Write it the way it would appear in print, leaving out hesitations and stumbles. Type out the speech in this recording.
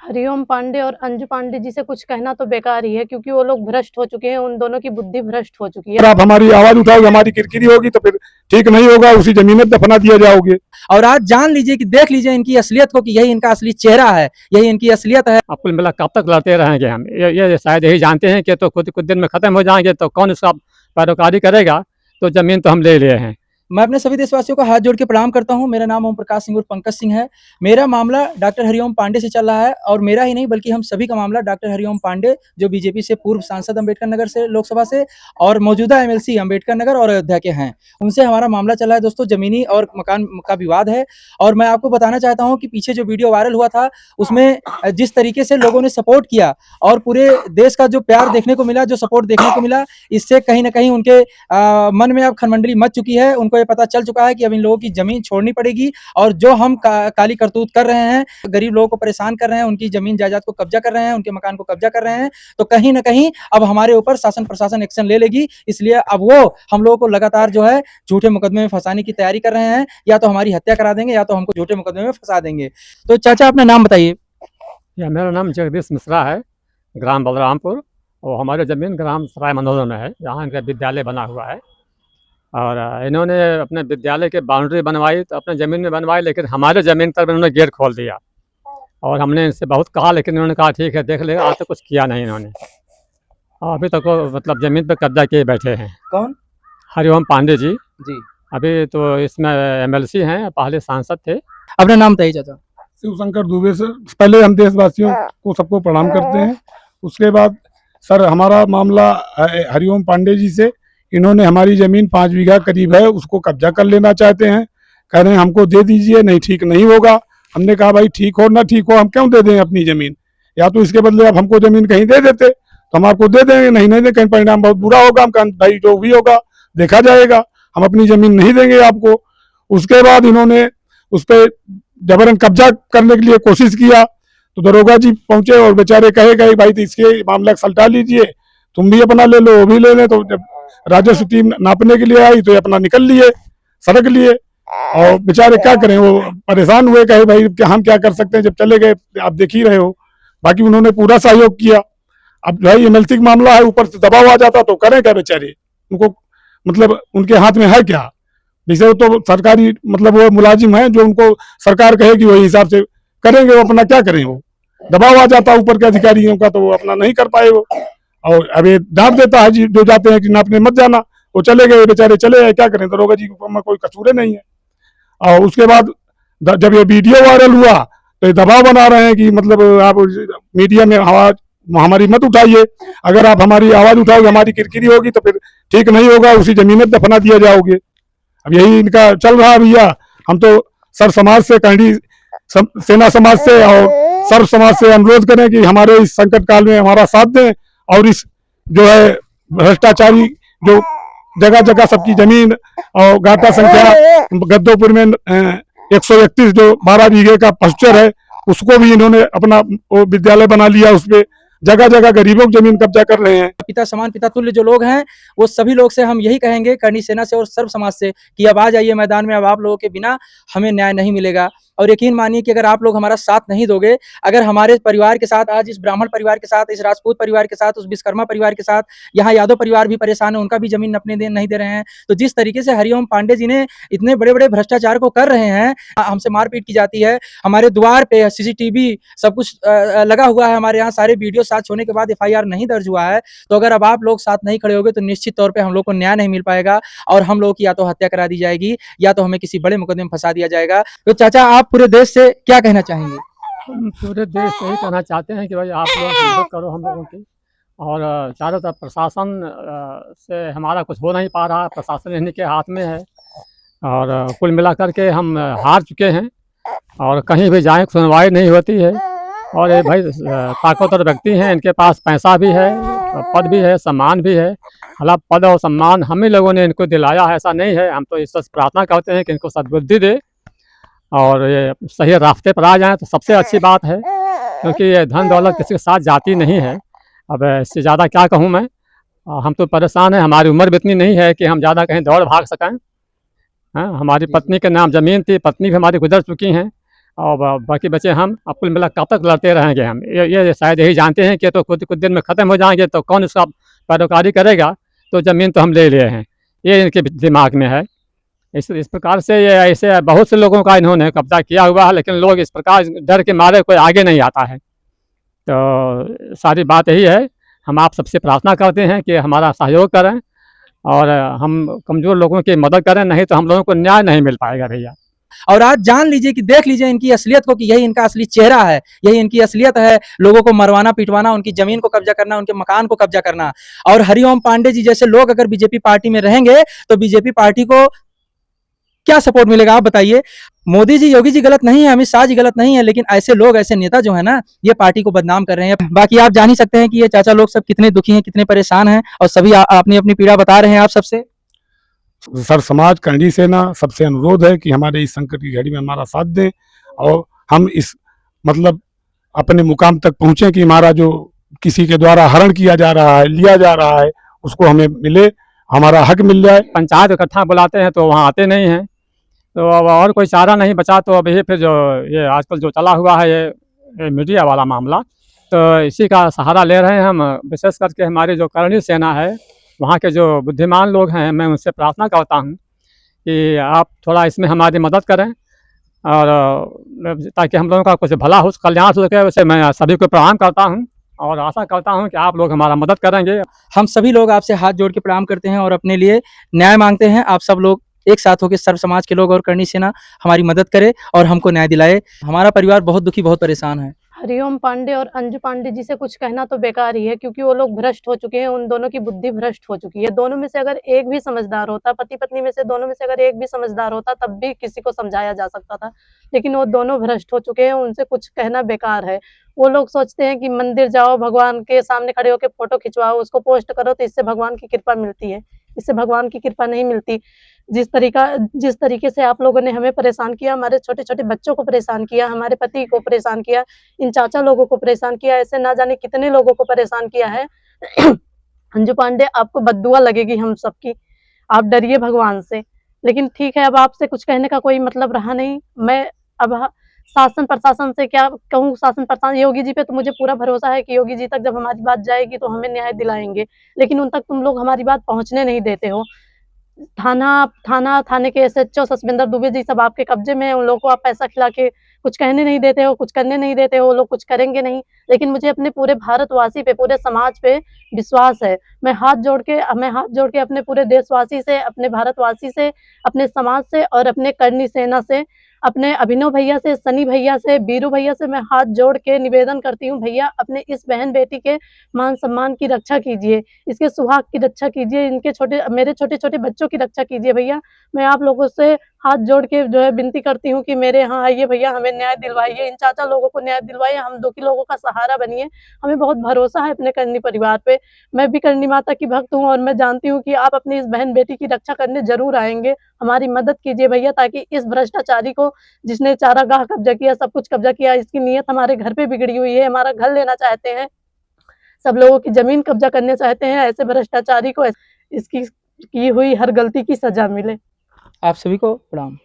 हरिओम पांडे और अंजू पांडे जी से कुछ कहना तो बेकार ही है, क्योंकि वो लोग भ्रष्ट हो चुके हैं। उन दोनों की बुद्धि भ्रष्ट हो चुकी है। अगर आप हमारी आवाज उठाओगे, हमारी किरकिरी होगी तो फिर ठीक नहीं होगा, उसी जमीन में दफना दिया जाओगे। और आज जान लीजिए कि देख लीजिए इनकी असलियत को, कि यही इनका असली चेहरा है, यही इनकी असलियत है। अब कुल मिला कब तक लड़ते रहेंगे हम? ये शायद यही जानते हैं कि तो खुद कुछ दिन में खत्म हो जाएंगे, तो कौन इसका पैरोकारी करेगा? तो जमीन तो हम ले लिए हैं। मैं अपने सभी देशवासियों को हाथ जोड़ के प्रणाम करता हूं। मेरा नाम ओम प्रकाश सिंह और पंकज सिंह है। मेरा मामला डॉक्टर हरिओम पांडे से चल रहा है, और मेरा ही नहीं बल्कि हम सभी का मामला डॉक्टर हरिओम पांडे, जो बीजेपी से पूर्व सांसद अम्बेडकर नगर से, लोकसभा से, और मौजूदा एमएलसी अम्बेडकर नगर और अयोध्या के हैं, उनसे हमारा मामला चला है दोस्तों। जमीनी और मकान का विवाद है। और मैं आपको बताना चाहता हूँ कि पीछे जो वीडियो वायरल हुआ था, उसमें जिस तरीके से लोगों ने सपोर्ट किया और पूरे देश का जो प्यार देखने को मिला, जो सपोर्ट देखने को मिला, इससे कहीं ना कहीं उनके मन में अब खलबंली मच चुकी है। उनको ये पता चल चुका है कि अब इन लोगों की जमीन छोड़नी पड़ेगी, और जो हम काली करतूत कर रहे हैं, गरीब लोगों को परेशान कर रहे हैं, उनकी जमीन जायदाद को कब्जा कर रहे हैं, उनके मकान को कब्जा कर रहे हैं, तो कहीं ना कहीं अब हमारे ऊपर शासन प्रशासन एक्शन ले लेगी। इसलिए अब वो हम लोगों को लगातार जो है झूठे मुकदमे में फंसाने की तैयारी कर रहे हैं। या तो हमारी हत्या करा देंगे, या तो हमको झूठे मुकदमे में फंसा देंगे। तो चाचा अपना नाम बताइए। मेरा नाम जगदीश मिश्रा है, ग्राम बलरामपुर, और हमारी ज़मीन ग्राम सराय मनोहर में है, जहाँ इनका विद्यालय बना हुआ है। और इन्होंने अपने विद्यालय की बाउंड्री बनवाई तो अपने ज़मीन में बनवाई, लेकिन हमारे ज़मीन पर इन्होंने गेट खोल दिया। और हमने इनसे बहुत कहा, लेकिन इन्होंने कहा ठीक है देख लेगा। आज तक कुछ किया नहीं इन्होंने। और अभी तक वो मतलब ज़मीन पर कब्जा किए बैठे हैं। कौन? हरिओम पांडे जी। जी। अभी तो इसमें एमएलसी हैं, पहले सांसद थे। अपना नाम बताइए चाचा। शिवशंकर दुबे से पहले हम देशवासियों को सबको प्रणाम करते हैं। उसके बाद सर, हमारा मामला हरिओम पांडे जी से। इन्होंने हमारी जमीन 5 बीघा करीब है, उसको कब्जा कर लेना चाहते हैं। कह रहे हैं हमको दे दीजिए, नहीं ठीक नहीं होगा। हमने कहा भाई ठीक हो ना ठीक हो, हम क्यों दे दें अपनी जमीन? या तो इसके बदले आप हमको जमीन कहीं दे देते तो हम आपको दे देंगे, नहीं नहीं दे कहीं परिणाम बहुत बुरा होगा। हम कहा भाई जो भी होगा देखा जाएगा, हम अपनी जमीन नहीं देंगे आपको। उसके बाद इन्होंने उस पर जबरन कब्जा करने के लिए कोशिश किया, तो दरोगा जी पहुंचे और बेचारे कहे गए भाई तो इसके मामला सलटा लीजिए, तुम भी अपना ले लो वो भी ले लें। तो जब राजस्व टीम नापने के लिए आई तो ये अपना निकल लिए, सड़क लिए। और बेचारे क्या करें, वो परेशान हुए, कहे भाई हम क्या कर सकते हैं, जब चले गए आप देख ही रहे हो। बाकी उन्होंने पूरा सहयोग किया। अब भाई एमएलसी का मामला है, ऊपर से दबाव आ जाता तो करें क्या बेचारे? उनको मतलब उनके हाथ में है क्या? जैसे तो सरकारी मतलब वो मुलाजिम है, जो उनको सरकार कहेगी वही हिसाब से करेंगे। वो अपना क्या करें, वो दबाव आ जाता ऊपर के अधिकारियों का, तो वो अपना नहीं कर पाए वो। और अब ये डांट देता है जी, जो जाते हैं कि नापने मत जाना, वो चले गए बेचारे, चले गए, क्या करें? दरोगा जी को कोई कसूर नहीं है। और उसके बाद जब ये वीडियो वायरल हुआ तो ये दबाव बना रहे हैं कि मतलब आप मीडिया में आवाज हमारी मत उठाइए। अगर आप हमारी आवाज उठाओगे, हमारी किरकिरी होगी तो फिर ठीक नहीं होगा, उसी जमीन में दफना दिया जाओगे। अब यही इनका चल रहा है भैया। हम तो सर समाज से, कंडी सेना समाज से और सर्व समाज से अनुरोध करें कि हमारे इस संकट काल में हमारा साथ दें, और इस जो है भ्रष्टाचारी जो जगह जगह सबकी जमीन और घाटा संख्या गद्दोपुर में 131 जो 12 बीघे का पस्चर है, उसको भी इन्होंने अपना विद्यालय बना लिया। उसपे जगह जगह गरीबों की जमीन कब्जा कर रहे हैं। पिता समान पिता तुल्य जो लोग हैं, वो सभी लोग से हम यही कहेंगे, करनी सेना से और सर्व समाज से, कि अब आ जाइए मैदान में। अब आप लोगों के बिना हमें न्याय नहीं मिलेगा। और यकीन मानिए कि अगर आप लोग हमारा साथ नहीं दोगे, अगर हमारे परिवार के साथ, आज इस ब्राह्मण परिवार के साथ, इस राजपूत परिवार के साथ, उस विश्वकर्मा परिवार के साथ, यहाँ यादव परिवार भी परेशान है, उनका भी जमीन अपने नहीं दे रहे हैं। तो जिस तरीके से हरिओम पांडे जी ने इतने बड़े बड़े भ्रष्टाचार को कर रहे हैं, हमसे मारपीट की जाती है, हमारे द्वार पे सीसीटीवी सब कुछ लगा हुआ है, हमारे यहाँ सारे वीडियो साथ होने के बाद एफआईआर नहीं दर्ज हुआ है। तो अगर अब आप लोग साथ नहीं खड़े होगे तो निश्चित तौर पे हम लोग को न्याय नहीं मिल पाएगा, और हम लोग की या तो हत्या करा दी जाएगी, या तो हमें किसी बड़े मुकदमे में फंसा दिया जाएगा। तो चाचा आप पूरे देश से क्या कहना चाहेंगे? हम पूरे देश से ही कहना चाहते हैं कि भाई आप लोग मदद करो हम लोगों की। और चारों तरफ प्रशासन से हमारा कुछ हो नहीं पा रहा, प्रशासन इन्हीं के हाथ में है। और कुल मिलाकर के हम हार चुके हैं, और कहीं भी जाएं सुनवाई नहीं होती है। और ये भाई ताकतवर व्यक्ति हैं, इनके पास पैसा भी है, पद भी है, सम्मान भी है। हालांकि पद और सम्मान हम ही लोगों ने इनको दिलाया है, ऐसा नहीं है। हम तो ईश्वर से प्रार्थना करते हैं कि इनको सद्बुद्धि दे और ये सही रास्ते पर आ जाएं तो सबसे अच्छी बात है, क्योंकि ये धन दौलत किसी के साथ जाती नहीं है। अब इससे ज़्यादा क्या कहूँ मैं, हम तो परेशान हैं। हमारी उम्र भी इतनी नहीं है कि हम ज़्यादा कहीं दौड़ भाग सकें। हाँ, हमारी पत्नी के नाम ज़मीन थी, पत्नी भी हमारी गुजर चुकी हैं, और बाकी बचे हम, अब कुल मिला कब तक लड़ते रहेंगे हम, ये शायद यही जानते हैं कि तो कुछ दिन में ख़त्म हो जाएंगे तो कौन इसका पैरोकारी करेगा, तो ज़मीन तो हम ले लिए हैं, ये इनके दिमाग में है। इस प्रकार से ये ऐसे बहुत से लोगों का इन्होंने कब्जा किया हुआ है, लेकिन लोग इस प्रकार डर के मारे कोई आगे नहीं आता है। तो सारी बात यही है, हम आप सबसे प्रार्थना करते हैं कि हमारा सहयोग करें और हम कमज़ोर लोगों की मदद करें, नहीं तो हम लोगों को न्याय नहीं मिल पाएगा भैया। और आज जान लीजिए कि देख लीजिए इनकी असलियत को, कि यही इनका असली चेहरा है, यही इनकी असलियत है, लोगों को मरवाना पिटवाना, उनकी जमीन को कब्जा करना, उनके मकान को कब्जा करना। और हरिओम पांडे जी जैसे लोग अगर बीजेपी पार्टी में रहेंगे तो बीजेपी पार्टी को क्या सपोर्ट मिलेगा, आप बताइए। मोदी जी, योगी जी गलत नहीं है, अमित शाह जी गलत नहीं है, लेकिन ऐसे लोग, ऐसे नेता जो है ना, ये पार्टी को बदनाम कर रहे हैं। बाकी आप जान ही सकते हैं कि ये चाचा लोग सब कितने दुखी हैं, कितने परेशान हैं, और सभी अपनी अपनी पीड़ा बता रहे हैं आप सबसे। सर समाज करणी सेना सबसे अनुरोध है कि हमारे इस संकट की घड़ी में हमारा साथ दें और हम इस मतलब अपने मुकाम तक पहुंचे कि हमारा जो किसी के द्वारा हरण किया जा रहा है, लिया जा रहा है, उसको हमें मिले, हमारा हक मिल जाए। पंचायत इकट्ठा बुलाते हैं तो वहाँ आते नहीं हैं, तो अब और कोई चारा नहीं बचा, तो अब ये फिर जो ये आजकल जो चला हुआ है ये मीडिया वाला मामला, तो इसी का सहारा ले रहे हैं हम। विशेष करके हमारी जो करणी सेना है, वहाँ के जो बुद्धिमान लोग हैं, मैं उनसे प्रार्थना करता हूँ कि आप थोड़ा इसमें हमारी मदद करें और ताकि हम लोगों का कुछ भला हो, कल्याण हो सके। वैसे मैं सभी को प्रणाम करता हूँ और आशा करता हूँ कि आप लोग हमारा मदद करेंगे। हम सभी लोग आपसे हाथ जोड़ के प्रणाम करते हैं और अपने लिए न्याय मांगते हैं। आप सब लोग एक साथ होकर, सर्व समाज के लोग और करणी सेना हमारी मदद करे और हमको न्याय दिलाए। हमारा परिवार बहुत दुखी, बहुत परेशान है। हरिओम पांडे और अंजू पांडे जी से कुछ कहना तो बेकार ही है, क्योंकि वो लोग भ्रष्ट हो चुके हैं, उन दोनों की बुद्धि भ्रष्ट हो चुकी है। दोनों में से अगर एक भी समझदार होता, पति पत्नी में से दोनों में से अगर एक भी समझदार होता, तब भी किसी को समझाया जा सकता था, लेकिन वो दोनों भ्रष्ट हो चुके हैं, उनसे कुछ कहना बेकार है। वो लोग सोचते हैं कि मंदिर जाओ, भगवान के सामने खड़े होकर फोटो खिंचवाओ, उसको पोस्ट करो तो इससे भगवान की कृपा मिलती है। इससे भगवान की कृपा नहीं मिलती। जिस तरीके से आप लोगों ने हमें परेशान किया, हमारे छोटे-छोटे बच्चों को परेशान किया, हमारे पति को परेशान किया, इन चाचा लोगों को परेशान किया, ऐसे ना जाने कितने लोगों को परेशान किया है। अंजू पांडे, आपको बद्दुआ लगेगी हम सबकी, आप डरिए भगवान से। लेकिन ठीक है, अब आपसे कुछ कहने का कोई मतलब रहा नहीं। मैं अब शासन प्रशासन से क्या कहूँ, शासन प्रशासन योगी जी पे तो मुझे पूरा भरोसा है कि योगी जी तक जब हमारी बात जाएगी तो हमें न्याय दिलाएँगे, लेकिन उन तक तुम लोग हमारी बात पहुँचने नहीं देते हो। थाने के एसएचओ सस्पेंदर दुबे जी सब आपके कब्जे में है, उन लोगों को आप पैसा खिला के कुछ कहने नहीं देते हो, कुछ करने नहीं देते हो, वो लोग कुछ करेंगे नहीं। लेकिन मुझे अपने पूरे भारतवासी पे, पूरे समाज पे विश्वास है। मैं हाथ जोड़ के अपने पूरे देशवासी से, अपने भारतवासी से, अपने समाज से और अपने करणी सेना से, अपने अभिनव भैया से, सनी भैया से, बीरू भैया से मैं हाथ जोड़ के निवेदन करती हूँ, भैया अपने इस बहन-बेटी के मान-सम्मान की रक्षा कीजिए, इसके सुहाग की रक्षा कीजिए, मेरे छोटे-छोटे बच्चों की रक्षा कीजिए भैया। मैं आप लोगों से हाथ जोड़ के जो है विनती करती हूँ कि मेरे यहाँ आइए भैया, हमें न्याय दिलवाइए, इन चाचा लोगों को न्याय दिलवाइए, हम दुखी लोगों का सहारा बनिए। हमें बहुत भरोसा है अपने करनी परिवार पे। मैं भी करनी माता की भक्त हूँ और मैं जानती हूँ कि आप अपनी इस बहन-बेटी की रक्षा करने ज़रूर आएँगे। हमारी मदद कीजिए भैया, ताकि इस भ्रष्टाचारी को, जिसने चारागाह कब्जा किया, सब कुछ कब्जा किया, इसकी नीयत हमारे घर पे बिगड़ी हुई है, हमारा घर लेना चाहते हैं, सब लोगों की ज़मीन कब्जा करना चाहते हैं। ऐसे भ्रष्टाचारी को इसकी की हुई हर गलती की सज़ा मिले। आप सभी को प्रणाम।